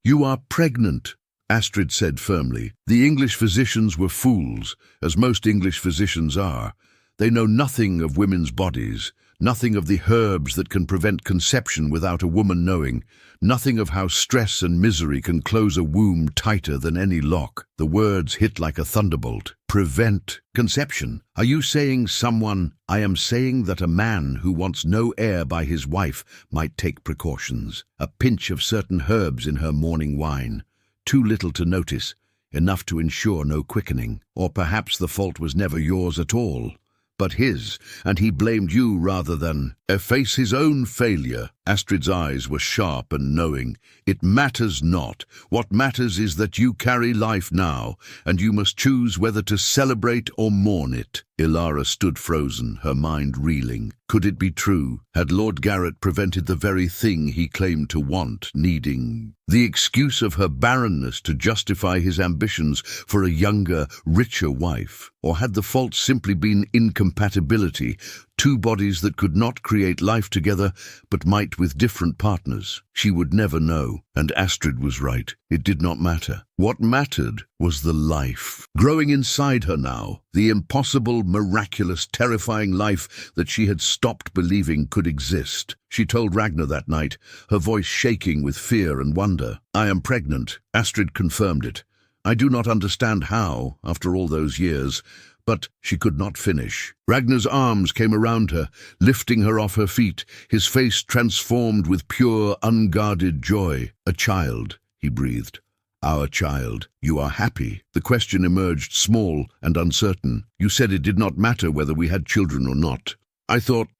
You are pregnant," Astrid said firmly. The English physicians were fools, as most English physicians are. They know nothing of women's bodies, nothing of the herbs that can prevent conception without a woman knowing, nothing of how stress and misery can close a womb tighter than any lock. The words hit like a thunderbolt. Prevent conception. Are you saying someone? I am saying that a man who wants no heir by his wife might take precautions. A pinch of certain herbs in her morning wine. Too little to notice, enough to ensure no quickening. Or perhaps the fault was never yours at all, but his, and he blamed you rather than efface his own failure. Astrid's eyes were sharp and knowing. It matters not. What matters is that you carry life now, and you must choose whether to celebrate or mourn it. Elara stood frozen, her mind reeling. Could it be true? Had Lord Garrett prevented the very thing he claimed to want, needing? The excuse of her barrenness to justify his ambitions for a younger, richer wife? Or had the fault simply been incompatibility, two bodies that could not create life together but might with different partners? She would never know, and Astrid was right. It did not matter. What mattered was the life growing inside her now, the impossible, miraculous, terrifying life that she had stopped believing could exist. She told Ragnor that night, her voice shaking with fear and wonder. "I am pregnant." Astrid confirmed it. "I do not understand how, after all those years." But she could not finish. Ragnar's arms came around her, lifting her off her feet, his face transformed with pure, unguarded joy. "A child," he breathed. "Our child. You are happy?" The question emerged small and uncertain. "You said it did not matter whether we had children or not."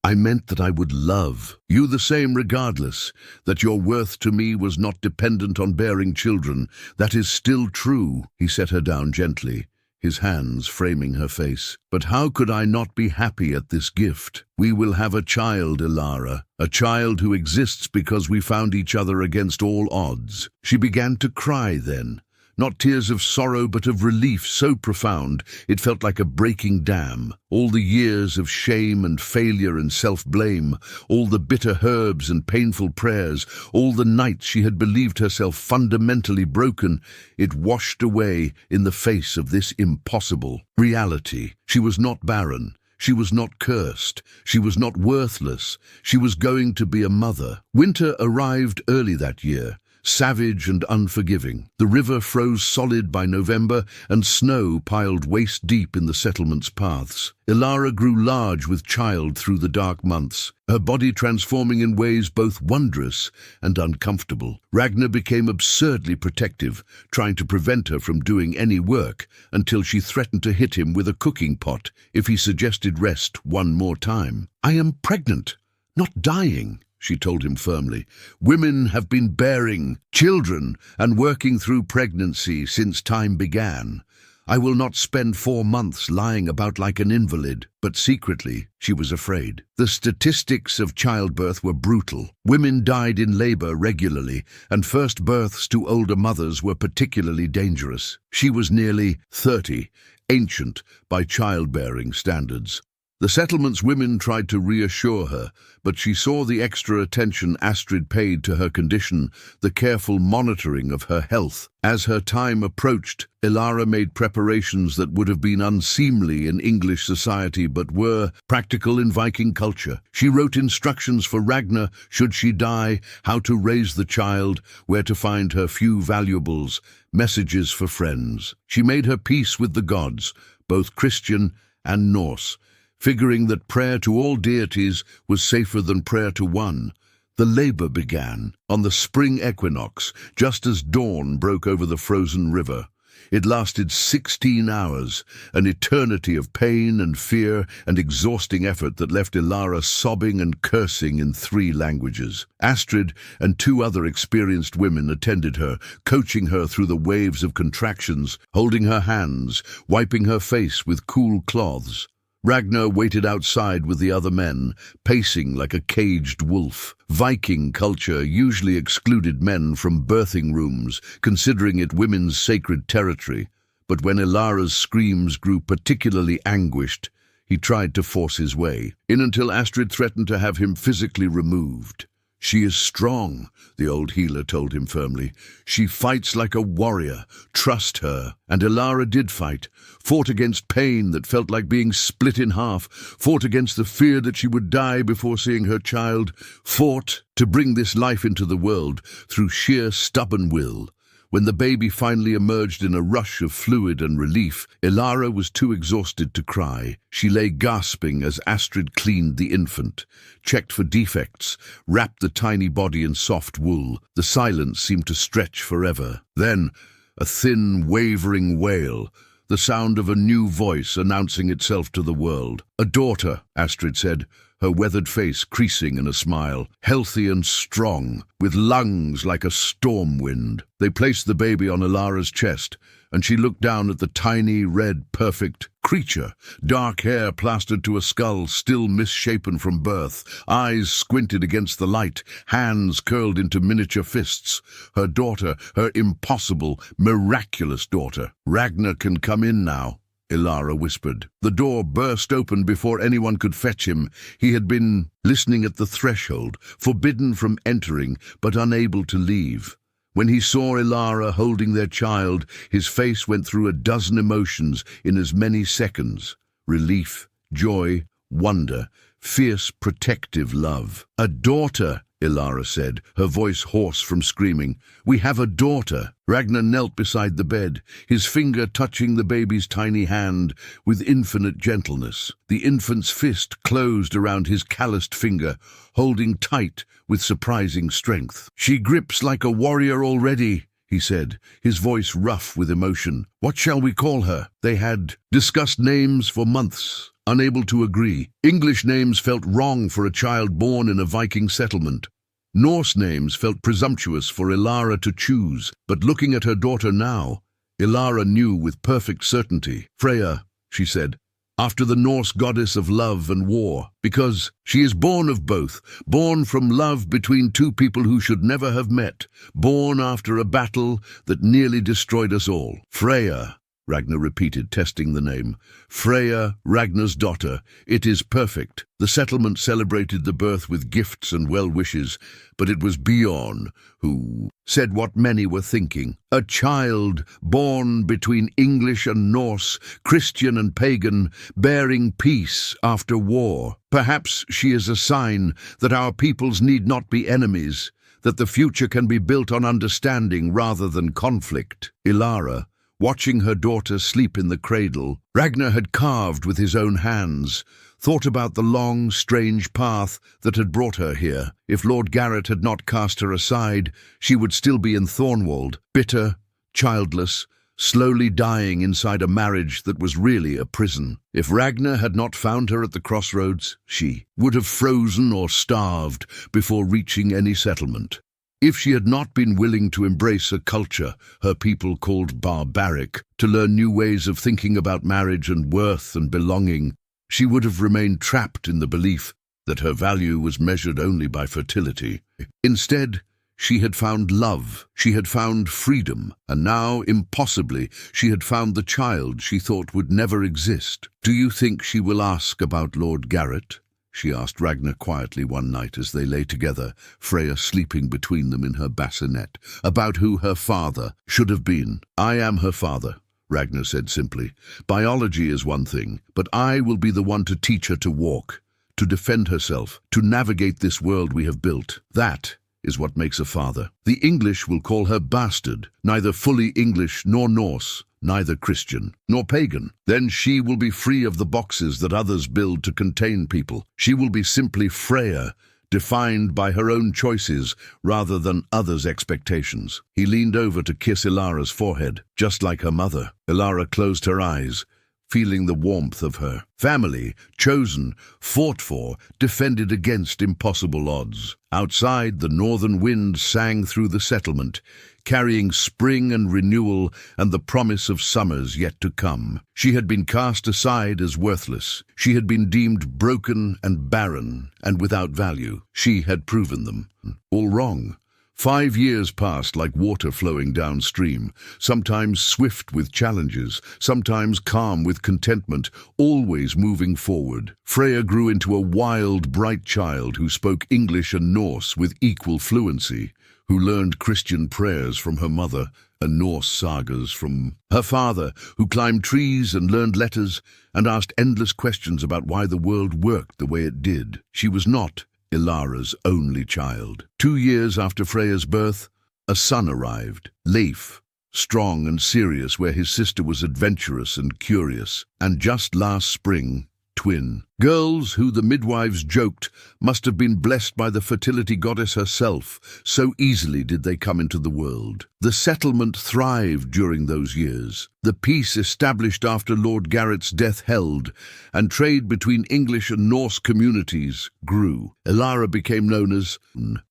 I meant that I would love you the same regardless, that your worth to me was not dependent on bearing children. That is still true." He set her down gently, his hands framing her face. "But how could I not be happy at this gift? We will have a child, Elara, a child who exists because we found each other against all odds." She began to cry then, not tears of sorrow but of relief so profound it felt like a breaking dam. All the years of shame and failure and self-blame, all the bitter herbs and painful prayers, all the nights she had believed herself fundamentally broken, it washed away in the face of this impossible reality. She was not barren. She was not cursed. She was not worthless. She was going to be a mother. Winter arrived early that year, savage and unforgiving. The river froze solid by November, and snow piled waist-deep in the settlement's paths. Elara grew large with child through the dark months, her body transforming in ways both wondrous and uncomfortable. Ragnor became absurdly protective, trying to prevent her from doing any work, until she threatened to hit him with a cooking pot if he suggested rest one more time. "I am pregnant, not dying," she told him firmly. "Women have been bearing children and working through pregnancy since time began. I will not spend 4 months lying about like an invalid." But secretly, she was afraid. The statistics of childbirth were brutal. Women died in labor regularly, and first births to older mothers were particularly dangerous. She was nearly 30, ancient by childbearing standards. The settlement's women tried to reassure her, but she saw the extra attention Astrid paid to her condition, the careful monitoring of her health. As her time approached, Elara made preparations that would have been unseemly in English society but were practical in Viking culture. She wrote instructions for Ragnor should she die, how to raise the child, where to find her few valuables, messages for friends. She made her peace with the gods, both Christian and Norse, figuring that prayer to all deities was safer than prayer to one. The labor began on the spring equinox, just as dawn broke over the frozen river. It lasted 16 hours, an eternity of pain and fear and exhausting effort that left Elara sobbing and cursing in 3 languages. Astrid and 2 other experienced women attended her, coaching her through the waves of contractions, holding her hands, wiping her face with cool cloths. Ragnor waited outside with the other men, pacing like a caged wolf. Viking culture usually excluded men from birthing rooms, considering it women's sacred territory. But when Elara's screams grew particularly anguished, he tried to force his way in until Astrid threatened to have him physically removed. "She is strong," the old healer told him firmly. "She fights like a warrior. Trust her." And Elara did fight, fought against pain that felt like being split in half, fought against the fear that she would die before seeing her child, fought to bring this life into the world through sheer stubborn will. When the baby finally emerged in a rush of fluid and relief, Elara was too exhausted to cry. She lay gasping as Astrid cleaned the infant, checked for defects, wrapped the tiny body in soft wool. The silence seemed to stretch forever. Then, a thin, wavering wail, the sound of a new voice announcing itself to the world. "A daughter," Astrid said, her weathered face creasing in a smile, "healthy and strong, with lungs like a storm wind." They placed the baby on Elara's chest, and she looked down at the tiny, red, perfect creature, dark hair plastered to a skull still misshapen from birth, eyes squinted against the light, hands curled into miniature fists. Her daughter, her impossible, miraculous daughter. "Ragnor can come in now," Elara whispered. The door burst open before anyone could fetch him. He had been listening at the threshold, forbidden from entering, but unable to leave. When he saw Elara holding their child, his face went through a dozen emotions in as many seconds. Relief, joy, wonder, fierce protective love. "A daughter," Elara said, her voice hoarse from screaming. "We have a daughter." Ragnor knelt beside the bed, his finger touching the baby's tiny hand with infinite gentleness. The infant's fist closed around his calloused finger, holding tight with surprising strength. "She grips like a warrior already," he said, his voice rough with emotion. "What shall we call her?" They had discussed names for months, unable to agree. English names felt wrong for a child born in a Viking settlement. Norse names felt presumptuous for Elara to choose, but looking at her daughter now, Elara knew with perfect certainty. "Freya," she said, "after the Norse goddess of love and war, because she is born of both, born from love between 2 people who should never have met, born after a battle that nearly destroyed us all." "Freya," Ragnor repeated, testing the name. "Freya, Ragnar's daughter. It is perfect." The settlement celebrated the birth with gifts and well-wishes, but it was Bjorn who said what many were thinking. A child born between English and Norse, Christian and pagan, bearing peace after war. Perhaps she is a sign that our peoples need not be enemies, that the future can be built on understanding rather than conflict. Elara, watching her daughter sleep in the cradle, Ragnor had carved with his own hands, thought about the long, strange path that had brought her here. If Lord Garrett had not cast her aside, she would still be in Thornwold, bitter, childless, slowly dying inside a marriage that was really a prison. If Ragnor had not found her at the crossroads, she would have frozen or starved before reaching any settlement. If she had not been willing to embrace a culture her people called barbaric, to learn new ways of thinking about marriage and worth and belonging, she would have remained trapped in the belief that her value was measured only by fertility. Instead, She had found love, she had found freedom, and now, impossibly, she had found the child she thought would never exist. "Do you think she will ask about Lord Garrett?" she asked Ragnor quietly one night as they lay together, Freya sleeping between them in her bassinet. "About who her father should have been." "I am her father," Ragnor said simply. "Biology is one thing, but I will be the one to teach her to walk, to defend herself, to navigate this world we have built. That is what makes a father. The English will call her bastard, neither fully English nor Norse, neither Christian nor pagan. Then she will be free of the boxes that others build to contain people. She will be simply Freya, defined by her own choices rather than others' expectations." He leaned over to kiss Elara's forehead, just like her mother. Elara closed her eyes, feeling the warmth of her family, chosen, fought for, defended against impossible odds. Outside, the northern wind sang through the settlement, carrying spring and renewal and the promise of summers yet to come. She had been cast aside as worthless. She had been deemed broken and barren and without value. She had proven them all wrong. 5 years passed like water flowing downstream, sometimes swift with challenges, sometimes calm with contentment, always moving forward. Freya grew into a wild, bright child who spoke English and Norse with equal fluency, who learned Christian prayers from her mother and Norse sagas from her father, who climbed trees and learned letters and asked endless questions about why the world worked the way it did. She was not Elara's only child. 2 years after Freya's birth, a son arrived, Leif, strong and serious where his sister was adventurous and curious, and just last spring, twin. Girls who the midwives joked must have been blessed by the fertility goddess herself, so easily did they come into the world. The settlement thrived during those years. The peace established after Lord Garrett's death held, and trade between English and Norse communities grew. Elara became known as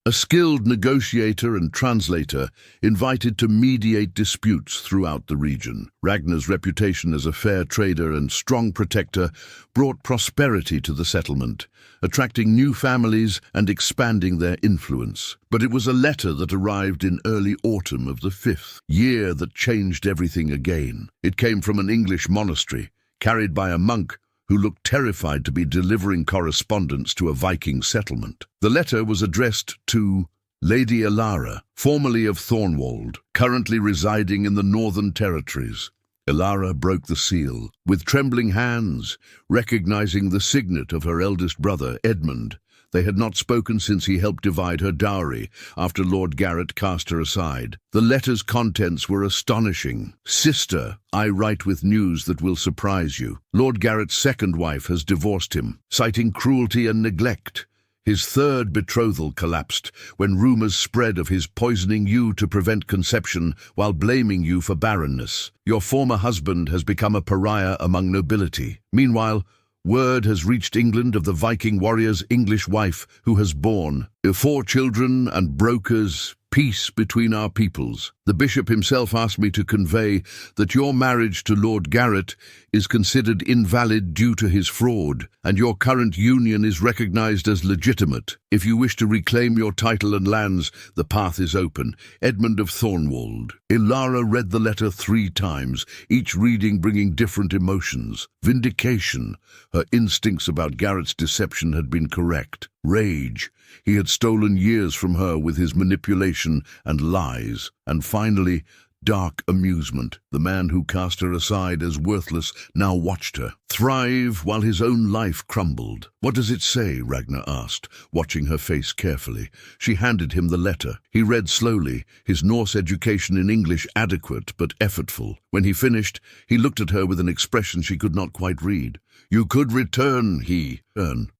a skilled negotiator and translator, invited to mediate disputes throughout the region. Ragnar's reputation as a fair trader and strong protector brought prosperity to the settlement, attracting new families and expanding their influence. But it was a letter that arrived in early autumn of the 5th year that changed everything again. It came from an English monastery, carried by a monk who looked terrified to be delivering correspondence to a Viking settlement. The letter was addressed to Lady Elara, formerly of Thornwold, currently residing in the Northern Territories. Elara broke the seal, with trembling hands, recognizing the signet of her eldest brother, Edmund. They had not spoken since he helped divide her dowry after Lord Garrett cast her aside. The letter's contents were astonishing. "Sister, I write with news that will surprise you. Lord Garrett's second wife has divorced him, citing cruelty and neglect. His third betrothal collapsed when rumors spread of his poisoning you to prevent conception while blaming you for barrenness. Your former husband has become a pariah among nobility. Meanwhile, word has reached England of the Viking warrior's English wife who has borne 4 children and brokers peace between our peoples. The bishop himself asked me to convey that your marriage to Lord Garrett is considered invalid due to his fraud, and your current union is recognized as legitimate. If you wish to reclaim your title and lands, the path is open. Edmund of Thornwold." Elara read the letter 3 times, each reading bringing different emotions. Vindication. Her instincts about Garrett's deception had been correct. Rage. He had stolen years from her with his manipulation and lies. And finally, dark amusement. The man who cast her aside as worthless now watched her thrive while his own life crumbled. "What does it say?" Ragnor asked, watching her face carefully. She handed him the letter. He read slowly, his Norse education in English adequate but effortful. When he finished, he looked at her with an expression she could not quite read. "You could return," he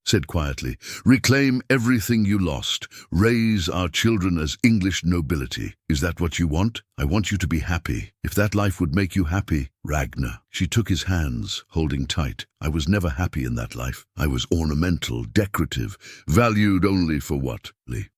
said quietly. "Reclaim everything you lost. Raise our children as English nobility. Is that what you want? I want you to be happy. If that life would make you happy, Ragnor." She took his hands, holding tight. "I was never happy in that life. I was ornamental, decorative, valued only for what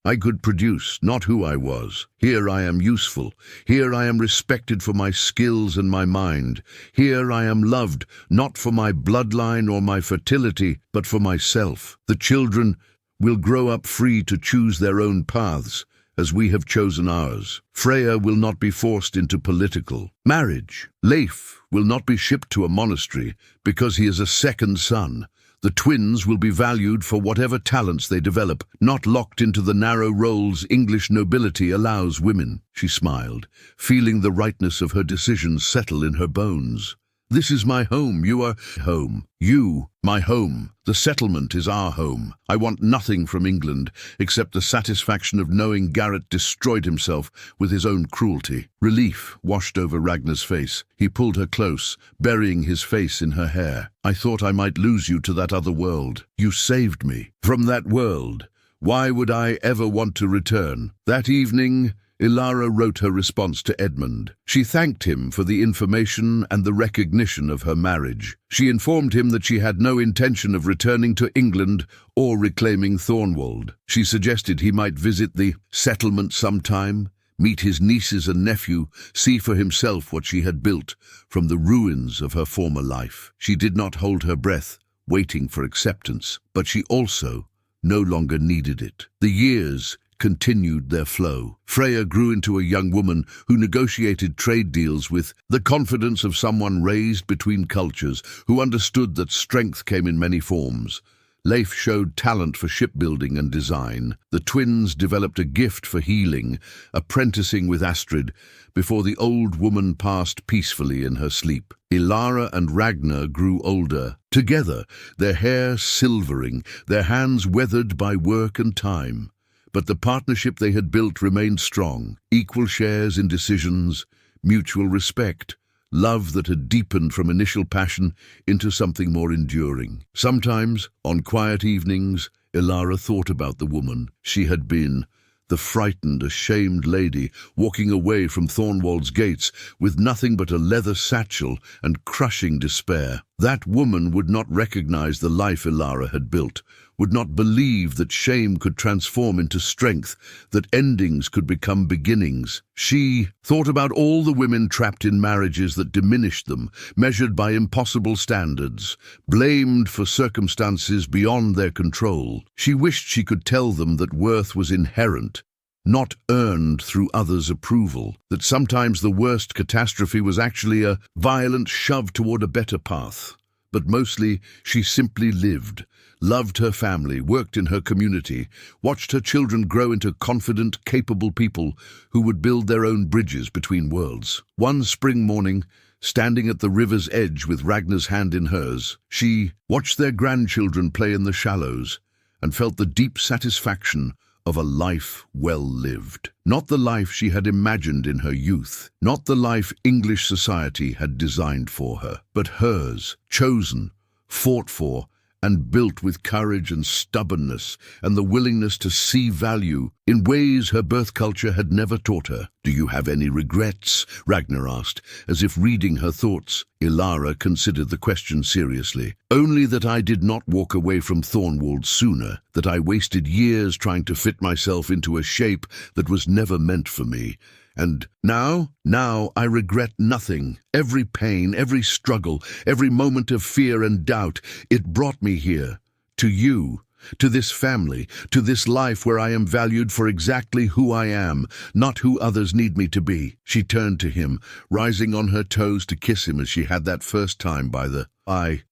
I could produce, not who I was. Here I am useful. Here I am respected for my skills and my mind. Here I am loved, not for my bloodline or my fertility, but for myself. The children will grow up free to choose their own paths, as we have chosen ours. Freya will not be forced into political marriage. Leif will not be shipped to a monastery because he is a second son. The twins will be valued for whatever talents they develop, not locked into the narrow roles English nobility allows women. She smiled, feeling the rightness of her decisions settle in her bones. This is my home. You are home. You, my home. The settlement is our home. I want nothing from England except the satisfaction of knowing Garrett destroyed himself with his own cruelty. Relief washed over Ragnar's face. He pulled her close, burying his face in her hair. I thought I might lose you to that other world. You saved me from that world. Why would I ever want to return? That evening, Elara wrote her response to Edmund. She thanked him for the information and the recognition of her marriage. She informed him that she had no intention of returning to England or reclaiming Thornwold. She suggested he might visit the settlement sometime, meet his nieces and nephew, see for himself what she had built from the ruins of her former life. She did not hold her breath, waiting for acceptance, but she also no longer needed it. The years continued their flow. Freya grew into a young woman who negotiated trade deals with the confidence of someone raised between cultures, who understood that strength came in many forms. Leif showed talent for shipbuilding and design. The twins developed a gift for healing, apprenticing with Astrid, before the old woman passed peacefully in her sleep. Elara and Ragnar grew older, together, their hair silvering, their hands weathered by work and time. But the partnership they had built remained strong, equal shares in decisions, mutual respect, love that had deepened from initial passion into something more enduring. Sometimes, on quiet evenings, Elara thought about the woman she had been, the frightened, ashamed lady walking away from Thornwold's gates with nothing but a leather satchel and crushing despair. That woman would not recognize the life Elara had built, would not believe that shame could transform into strength, that endings could become beginnings. She thought about all the women trapped in marriages that diminished them, measured by impossible standards, blamed for circumstances beyond their control. She wished she could tell them that worth was inherent, not earned through others' approval, that sometimes the worst catastrophe was actually a violent shove toward a better path. But mostly, she simply lived, loved her family, worked in her community, watched her children grow into confident, capable people who would build their own bridges between worlds. One spring morning, standing at the river's edge with Ragnar's hand in hers, she watched their grandchildren play in the shallows and felt the deep satisfaction of a life well lived. Not the life she had imagined in her youth, not the life English society had designed for her, but hers, chosen, fought for, and built with courage and stubbornness and the willingness to see value in ways her birth culture had never taught her. "Do you have any regrets?" Ragnar asked, as if reading her thoughts. Elara considered the question seriously. "Only that I did not walk away from Thornwold sooner, that I wasted years trying to fit myself into a shape that was never meant for me. And now I regret nothing. Every pain, every struggle, every moment of fear and doubt, it brought me here, to you, to this family, to this life where I am valued for exactly who I am, not who others need me to be." She turned to him, rising on her toes to kiss him as she had that first time by the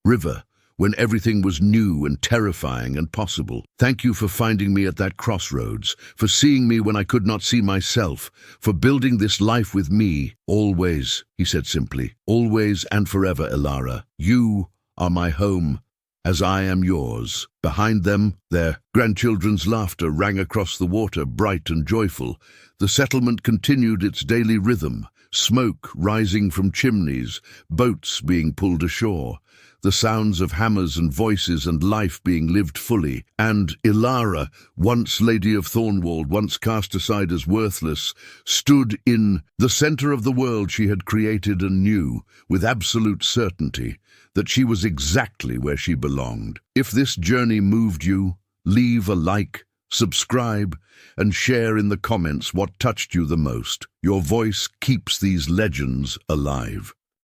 river, when everything was new and terrifying and possible. "Thank you for finding me at that crossroads, for seeing me when I could not see myself, for building this life with me. Always," he said simply, "always and forever, Elara. You are my home, as I am yours." Behind them, their grandchildren's laughter rang across the water, bright and joyful. The settlement continued its daily rhythm, smoke rising from chimneys, boats being pulled ashore, the sounds of hammers and voices and life being lived fully. And Elara, once Lady of Thornwold, once cast aside as worthless, stood in the center of the world she had created anew, with absolute certainty that she was exactly where she belonged. If this journey moved you, leave a like, subscribe, and share in the comments what touched you the most. Your voice keeps these legends alive.